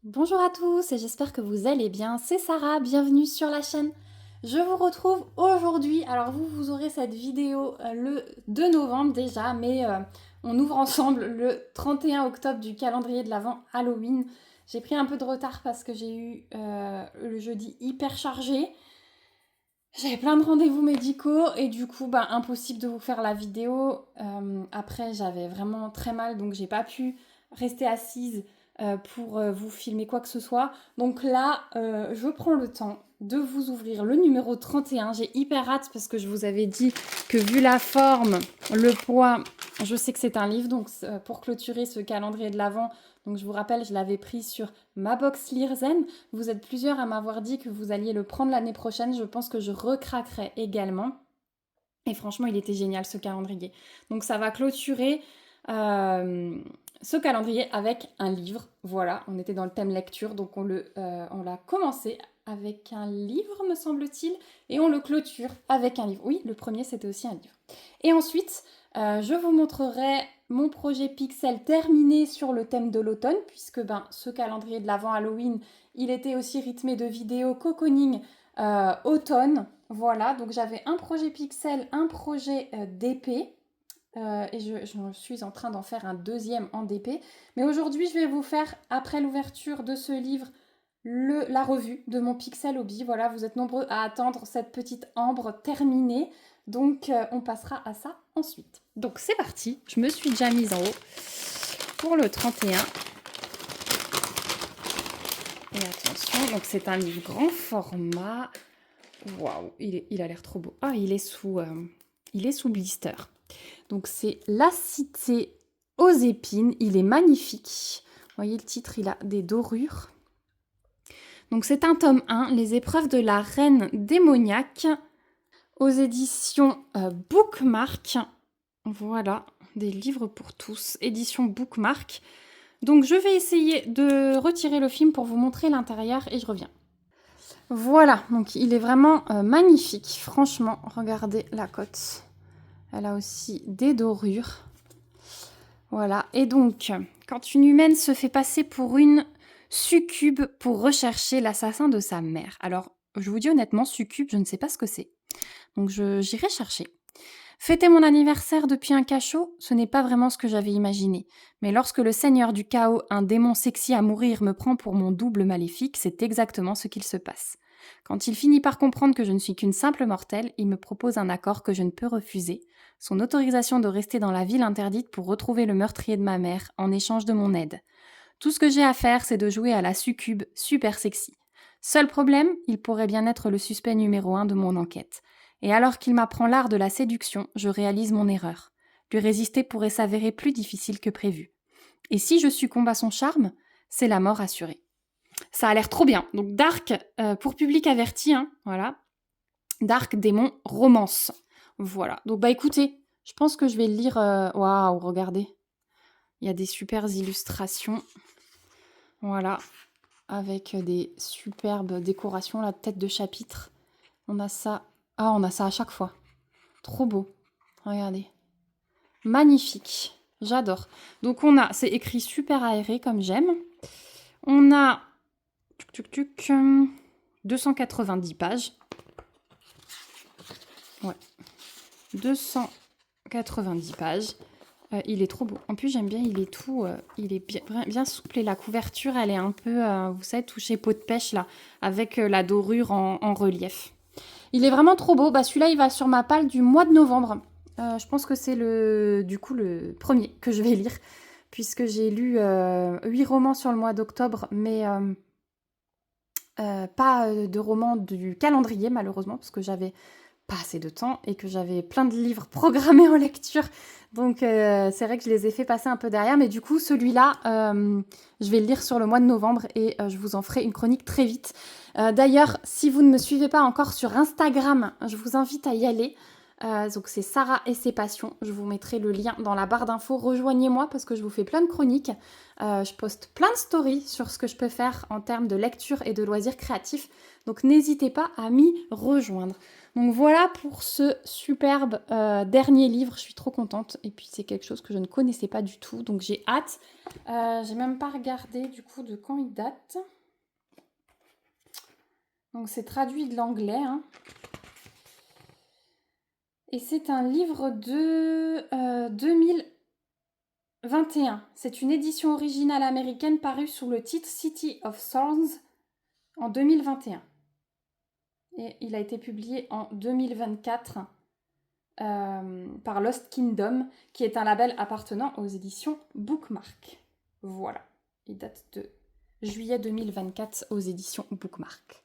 Bonjour à tous et j'espère que vous allez bien. C'est Sarah, bienvenue sur la chaîne. Je vous retrouve aujourd'hui. Alors vous aurez cette vidéo le 2 novembre déjà, mais on ouvre ensemble le 31 octobre du calendrier de l'Avent Halloween. J'ai pris un peu de retard parce que j'ai eu le jeudi hyper chargé. J'avais plein de rendez-vous médicaux et du coup, impossible de vous faire la vidéo. Après, j'avais vraiment très mal, donc j'ai pas pu rester assise pour vous filmer quoi que ce soit. Donc là, je prends le temps de vous ouvrir le numéro 31. J'ai hyper hâte parce que je vous avais dit que vu la forme, le poids, je sais que c'est un livre. Donc pour clôturer ce calendrier de l'Avent, donc je vous rappelle, je l'avais pris sur ma box Learzen. Vous êtes plusieurs à m'avoir dit que vous alliez le prendre l'année prochaine. Je pense que je recraquerai également. Et franchement, il était génial ce calendrier. Donc ça va clôturer ce calendrier avec un livre. Voilà, on était dans le thème lecture, donc on l'a commencé avec un livre, me semble-t-il, et on le clôture avec un livre. Oui, le premier, c'était aussi un livre. Et ensuite, je vous montrerai mon projet Pixel terminé sur le thème de l'automne, puisque ce calendrier de l'avant Halloween, il était aussi rythmé de vidéos cocooning automne. Voilà, donc j'avais un projet Pixel, un projet DP. Et je suis en train d'en faire un deuxième en DP. Mais aujourd'hui, je vais vous faire, après l'ouverture de ce livre, la revue de mon Pixel Hobby. Voilà, vous êtes nombreux à attendre cette petite ambre terminée. Donc, on passera à ça ensuite. Donc, c'est parti. Je me suis déjà mise en haut pour le 31. Et attention, donc c'est un livre grand format. Waouh, il a l'air trop beau. Ah, il est sous blister. Donc c'est La Cité aux épines. Il est magnifique. Vous voyez le titre, il a des dorures. Donc c'est un tome 1, Les épreuves de la reine démoniaque, aux éditions Bookmark. Voilà, des livres pour tous, édition Bookmark. Donc je vais essayer de retirer le film pour vous montrer l'intérieur et je reviens. Voilà, donc il est vraiment magnifique. Franchement, regardez la cote. Elle a aussi des dorures. Voilà, et donc, quand une humaine se fait passer pour une succube pour rechercher l'assassin de sa mère. Alors, je vous dis honnêtement, succube, je ne sais pas ce que c'est. Donc, j'irai chercher. Fêter mon anniversaire depuis un cachot, ce n'est pas vraiment ce que j'avais imaginé. Mais lorsque le seigneur du chaos, un démon sexy à mourir, me prend pour mon double maléfique, c'est exactement ce qu'il se passe. Quand il finit par comprendre que je ne suis qu'une simple mortelle, il me propose un accord que je ne peux refuser, son autorisation de rester dans la ville interdite pour retrouver le meurtrier de ma mère en échange de mon aide. Tout ce que j'ai à faire, c'est de jouer à la succube super sexy. Seul problème, il pourrait bien être le suspect numéro 1 de mon enquête. Et alors qu'il m'apprend l'art de la séduction, je réalise mon erreur. Lui résister pourrait s'avérer plus difficile que prévu. Et si je succombe à son charme, c'est la mort assurée. Ça a l'air trop bien. Donc Dark, pour public averti, hein, voilà. Dark Démon Romance. Voilà. Donc écoutez, je pense que je vais le lire. Waouh, regardez. Il y a des super illustrations. Voilà. Avec des superbes décorations, la tête de chapitre. On a ça. Ah, on a ça à chaque fois. Trop beau. Regardez. Magnifique. J'adore. Donc on a, c'est écrit super aéré comme j'aime. On a 290 pages. Ouais. 290 pages. Il est trop beau. En plus, j'aime bien, il est tout... il est bien souple et la couverture, elle est un peu, vous savez, touchée peau de pêche, là, avec la dorure en relief. Il est vraiment trop beau. Celui-là, il va sur ma palle du mois de novembre. Je pense que c'est le premier que je vais lire, puisque j'ai lu 8 romans sur le mois d'octobre, mais pas de romans du calendrier, malheureusement, parce que j'avais pas assez de temps et que j'avais plein de livres programmés en lecture. Donc, c'est vrai que je les ai fait passer un peu derrière. Mais du coup, celui-là, je vais le lire sur le mois de novembre et je vous en ferai une chronique très vite. D'ailleurs, si vous ne me suivez pas encore sur Instagram, je vous invite à y aller. Donc c'est Sarah et ses passions. Je vous mettrai le lien dans la barre d'infos. Rejoignez-moi parce que je vous fais plein de chroniques. Je poste plein de stories sur ce que je peux faire en termes de lecture et de loisirs créatifs. Donc n'hésitez pas à m'y rejoindre. Donc voilà pour ce superbe dernier livre. Je suis trop contente. Et puis c'est quelque chose que je ne connaissais pas du tout. Donc j'ai hâte. J'ai même pas regardé du coup de quand il date. Donc c'est traduit de l'anglais, hein. Et c'est un livre de 2021. C'est une édition originale américaine parue sous le titre City of Thorns en 2021. Et il a été publié en 2024 par Lost Kingdom, qui est un label appartenant aux éditions Bookmark. Voilà, il date de juillet 2024 aux éditions Bookmark.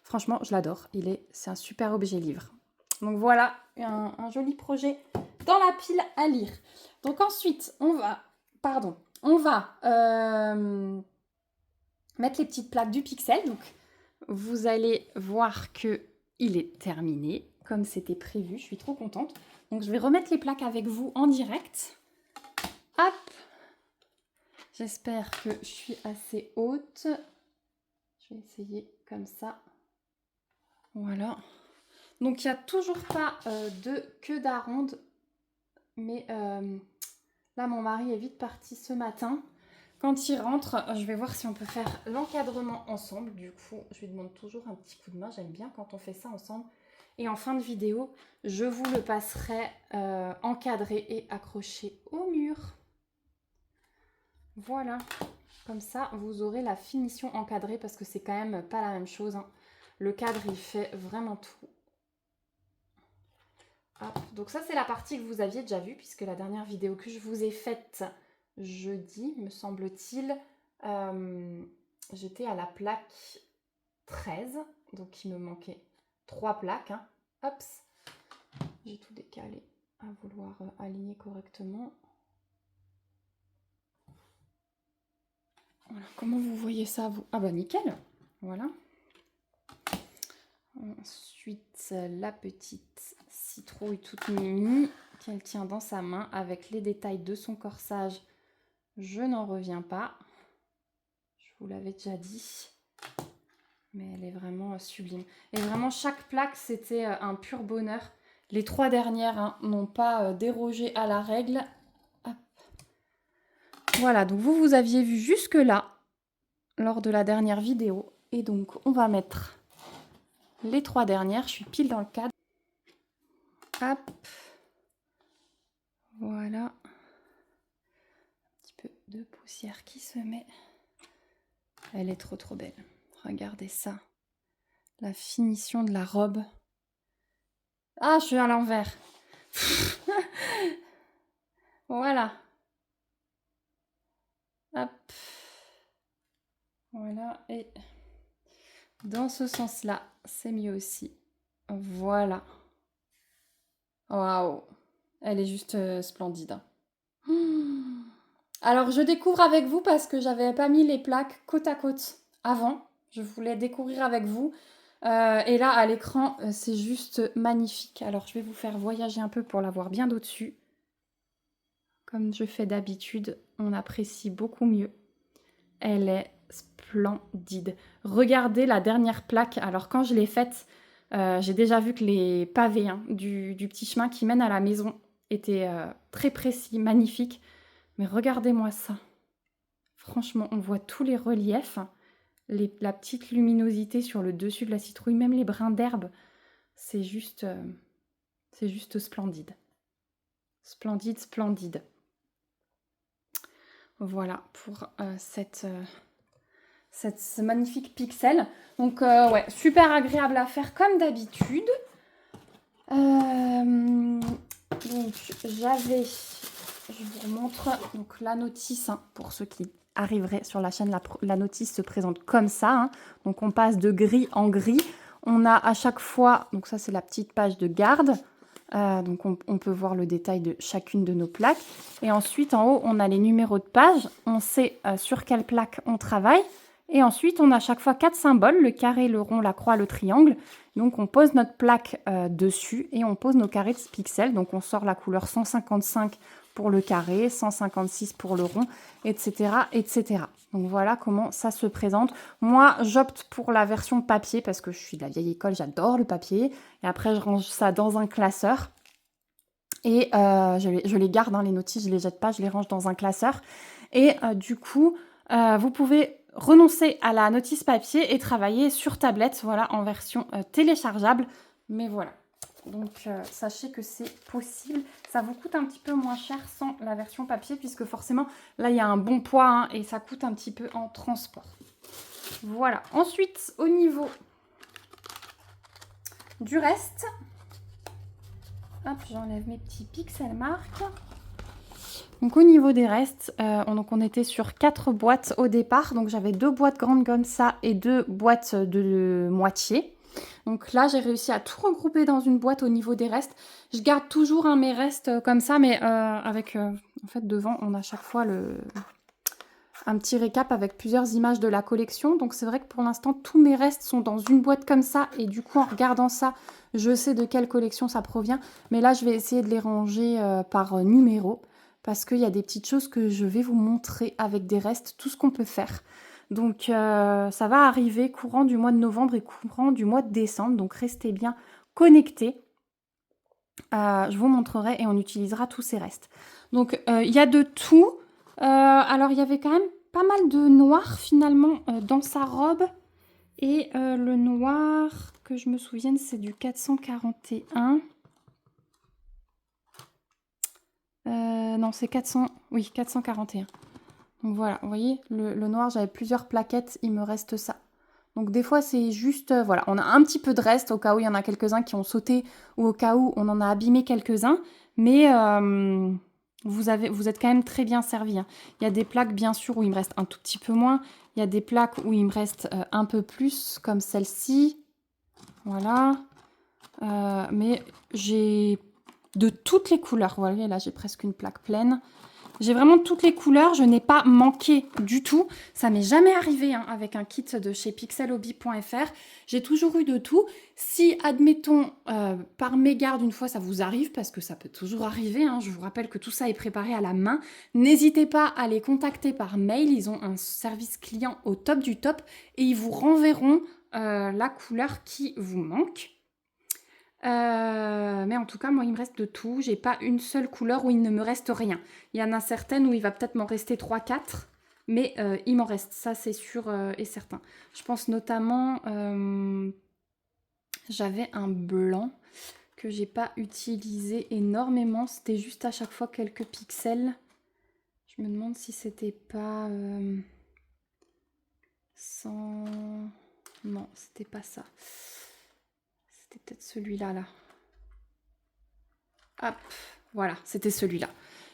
Franchement, je l'adore. C'est un super objet livre. Donc voilà, un joli projet dans la pile à lire. Donc ensuite, on va mettre les petites plaques du Pixel. Donc vous allez voir que il est terminé, comme c'était prévu. Je suis trop contente. Donc je vais remettre les plaques avec vous en direct. Hop! J'espère que je suis assez haute. Je vais essayer comme ça. Voilà. Donc, il n'y a toujours pas de queue d'aronde. Mais là, mon mari est vite parti ce matin. Quand il rentre, je vais voir si on peut faire l'encadrement ensemble. Du coup, je lui demande toujours un petit coup de main. J'aime bien quand on fait ça ensemble. Et en fin de vidéo, je vous le passerai encadré et accroché au mur. Voilà. Comme ça, vous aurez la finition encadrée parce que c'est quand même pas la même chose, hein. Le cadre, il fait vraiment tout. Hop. Donc ça, c'est la partie que vous aviez déjà vue, puisque la dernière vidéo que je vous ai faite jeudi, me semble-t-il, j'étais à la plaque 13, donc il me manquait 3 plaques, hein. Hop, j'ai tout décalé à vouloir aligner correctement. Voilà. Comment vous voyez ça, vous? Ah bah nickel, voilà. Ensuite, la petite citrouille toute mimi qu'elle tient dans sa main avec les détails de son corsage. Je n'en reviens pas. Je vous l'avais déjà dit. Mais elle est vraiment sublime. Et vraiment, chaque plaque, c'était un pur bonheur. Les 3 dernières, hein, n'ont pas dérogé à la règle. Hop. Voilà, donc vous aviez vu jusque-là lors de la dernière vidéo. Et donc, on va mettre les 3 dernières. Je suis pile dans le cadre. Hop. Voilà. Un petit peu de poussière qui se met. Elle est trop belle. Regardez ça. La finition de la robe. Ah, je suis à l'envers. Voilà. Hop. Voilà. Et dans ce sens-là, c'est mieux aussi. Voilà. Waouh. Elle est juste splendide. Alors, je découvre avec vous parce que j'avais pas mis les plaques côte à côte avant. Je voulais découvrir avec vous. Et là, à l'écran, c'est juste magnifique. Alors, je vais vous faire voyager un peu pour la voir bien d'au-dessus. Comme je fais d'habitude, on apprécie beaucoup mieux. Elle est splendide. Regardez la dernière plaque. Alors, quand je l'ai faite, j'ai déjà vu que les pavés du petit chemin qui mène à la maison étaient très précis, magnifiques. Mais regardez-moi ça. Franchement, on voit tous les reliefs. La petite luminosité sur le dessus de la citrouille, même les brins d'herbe. C'est juste splendide. Splendide, splendide. Voilà pour ce magnifique pixel. Donc ouais, super agréable à faire comme d'habitude. Donc je vous montre donc la notice, hein, pour ceux qui arriveraient sur la chaîne. La notice se présente comme ça, hein. Donc on passe de gris en gris. On a à chaque fois, donc ça c'est la petite page de garde. Donc on peut voir le détail de chacune de nos plaques. Et ensuite en haut on a les numéros de page. On sait sur quelle plaque on travaille. Et ensuite, on a à chaque fois 4 symboles, le carré, le rond, la croix, le triangle. Donc, on pose notre plaque dessus et on pose nos carrés de pixels. Donc, on sort la couleur 155 pour le carré, 156 pour le rond, etc., etc. Donc, voilà comment ça se présente. Moi, j'opte pour la version papier parce que je suis de la vieille école, j'adore le papier. Et après, je range ça dans un classeur. Et je les garde, hein, les notices, je ne les jette pas, je les range dans un classeur. Et du coup, vous pouvez renoncer à la notice papier et travailler sur tablette, voilà, en version téléchargeable. Mais voilà, donc sachez que c'est possible. Ça vous coûte un petit peu moins cher sans la version papier, puisque forcément, là, il y a un bon poids hein, et ça coûte un petit peu en transport. Voilà. Ensuite, au niveau du reste, hop, j'enlève mes petits pixel marques. Donc au niveau des restes, on était sur 4 boîtes au départ. Donc j'avais 2 boîtes grandes comme ça et 2 boîtes de moitié. Donc là, j'ai réussi à tout regrouper dans une boîte au niveau des restes. Je garde toujours mes restes comme ça, mais avec, en fait, devant, on a chaque fois un petit récap avec plusieurs images de la collection. Donc c'est vrai que pour l'instant, tous mes restes sont dans une boîte comme ça. Et du coup, en regardant ça, je sais de quelle collection ça provient. Mais là, je vais essayer de les ranger par numéro. Parce qu'il y a des petites choses que je vais vous montrer avec des restes, tout ce qu'on peut faire. Donc ça va arriver courant du mois de novembre et courant du mois de décembre. Donc restez bien connectés. Je vous montrerai et on utilisera tous ces restes. Donc il y a de tout. Alors il y avait quand même pas mal de noir finalement dans sa robe. Et le noir, que je me souvienne, c'est du 441. Non, c'est 400... Oui, 441. Donc voilà, vous voyez, le noir, j'avais plusieurs plaquettes, il me reste ça. Donc des fois, c'est juste... voilà, on a un petit peu de reste au cas où il y en a quelques-uns qui ont sauté ou au cas où on en a abîmé quelques-uns. Mais vous êtes quand même très bien servi. Hein. Il y a des plaques, bien sûr, où il me reste un tout petit peu moins. Il y a des plaques où il me reste un peu plus, comme celle-ci. Voilà. Mais j'ai de toutes les couleurs. Vous voyez, là, j'ai presque une plaque pleine. J'ai vraiment toutes les couleurs. Je n'ai pas manqué du tout. Ça m'est jamais arrivé hein, avec un kit de chez pixelhobby.fr. J'ai toujours eu de tout. Si, admettons, par mégarde, une fois, ça vous arrive, parce que ça peut toujours arriver, hein, je vous rappelle que tout ça est préparé à la main, n'hésitez pas à les contacter par mail. Ils ont un service client au top du top et ils vous renverront la couleur qui vous manque. Mais en tout cas, moi, il me reste de tout. J'ai pas une seule couleur où il ne me reste rien. Il y en a certaines où il va peut-être m'en rester 3-4, mais il m'en reste, ça c'est sûr et certain. Je pense notamment, j'avais un blanc que j'ai pas utilisé énormément. C'était juste à chaque fois quelques pixels. Je me demande si c'était pas sans... Non, c'était pas ça. C'était peut-être celui-là, là. Hop, voilà, c'était celui-là.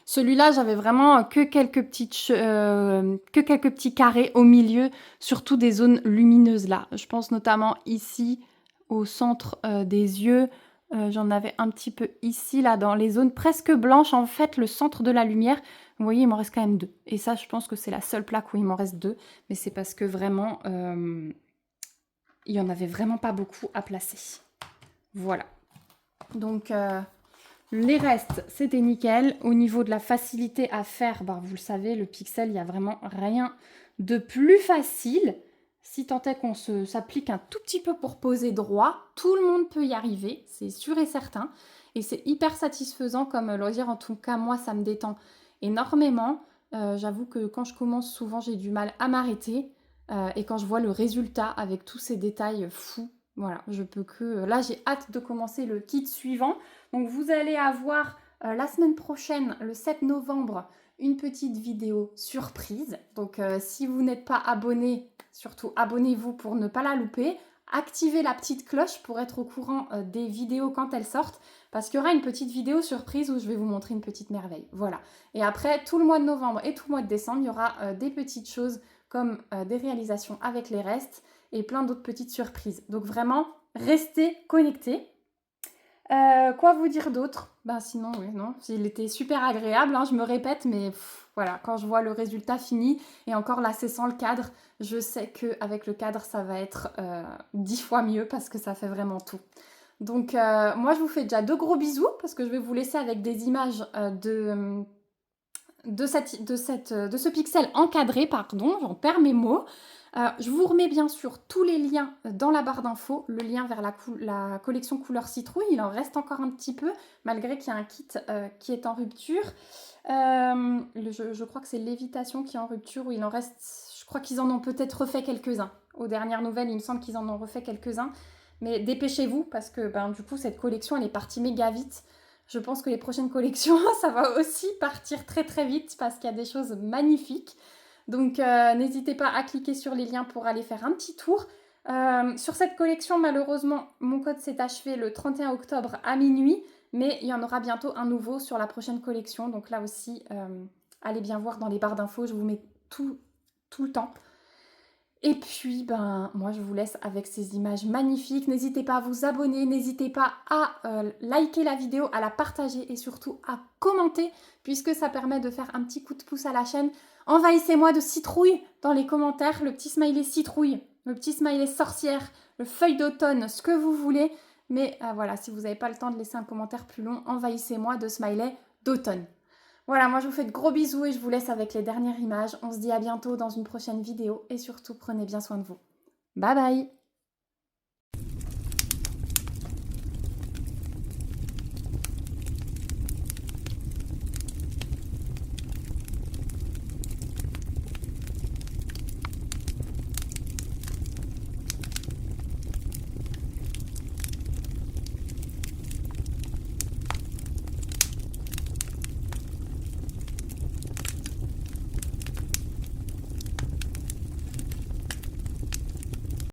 Celui-là, j'avais vraiment que quelques petits carrés au milieu, surtout des zones lumineuses là. Je pense notamment ici, au centre des yeux. J'en avais un petit peu ici, là, dans les zones presque blanches. En fait, le centre de la lumière, vous voyez, il m'en reste quand même 2. Et ça, je pense que c'est la seule plaque où il m'en reste 2. Mais c'est parce que vraiment, il n'y en avait vraiment pas beaucoup à placer. Voilà. Donc... les restes, c'était nickel. Au niveau de la facilité à faire, bah, vous le savez, le pixel, il n'y a vraiment rien de plus facile. Si tant est qu'on s'applique un tout petit peu pour poser droit, tout le monde peut y arriver, c'est sûr et certain. Et c'est hyper satisfaisant comme loisir. En tout cas, moi, ça me détend énormément. J'avoue que quand je commence, souvent, j'ai du mal à m'arrêter. Et quand je vois le résultat avec tous ces détails fous, voilà, je peux que... Là, j'ai hâte de commencer le kit suivant. Donc, vous allez avoir la semaine prochaine, le 7 novembre, une petite vidéo surprise. Donc, si vous n'êtes pas abonné, surtout abonnez-vous pour ne pas la louper. Activez la petite cloche pour être au courant des vidéos quand elles sortent. Parce qu'il y aura une petite vidéo surprise où je vais vous montrer une petite merveille. Voilà. Et après, tout le mois de novembre et tout le mois de décembre, il y aura des petites choses comme des réalisations avec les restes et plein d'autres petites surprises. Donc vraiment, restez connectés. Quoi vous dire d'autre? Ben sinon, oui, non, il était super agréable, hein, je me répète, mais voilà, quand je vois le résultat fini, et encore là, c'est sans le cadre, je sais qu'avec le cadre, ça va être 10 fois mieux parce que ça fait vraiment tout. Donc, moi, je vous fais déjà de gros bisous parce que je vais vous laisser avec des images de ce pixel encadré, pardon, j'en perds mes mots. Je vous remets bien sûr tous les liens dans la barre d'infos, le lien vers la collection couleur citrouille, il en reste encore un petit peu, malgré qu'il y a un kit qui est en rupture. Je crois que c'est Lévitation qui est en rupture, où il en reste, je crois qu'ils en ont peut-être refait quelques-uns. Aux dernières nouvelles, il me semble qu'ils en ont refait quelques-uns. Mais dépêchez-vous, parce que du coup, cette collection, elle est partie méga vite. Je pense que les prochaines collections, ça va aussi partir très très vite, parce qu'il y a des choses magnifiques. Donc n'hésitez pas à cliquer sur les liens pour aller faire un petit tour. Sur cette collection, malheureusement, mon code s'est achevé le 31 octobre à minuit, mais il y en aura bientôt un nouveau sur la prochaine collection. Donc là aussi, allez bien voir dans les barres d'infos, je vous mets tout le temps. Et puis, moi, je vous laisse avec ces images magnifiques. N'hésitez pas à vous abonner, n'hésitez pas à liker la vidéo, à la partager et surtout à commenter, puisque ça permet de faire un petit coup de pouce à la chaîne. Envahissez-moi de citrouille dans les commentaires, le petit smiley citrouille, le petit smiley sorcière, le feuille d'automne, ce que vous voulez. Mais voilà, si vous n'avez pas le temps de laisser un commentaire plus long, envahissez-moi de smiley d'automne. Voilà, moi je vous fais de gros bisous et je vous laisse avec les dernières images. On se dit à bientôt dans une prochaine vidéo et surtout prenez bien soin de vous. Bye bye!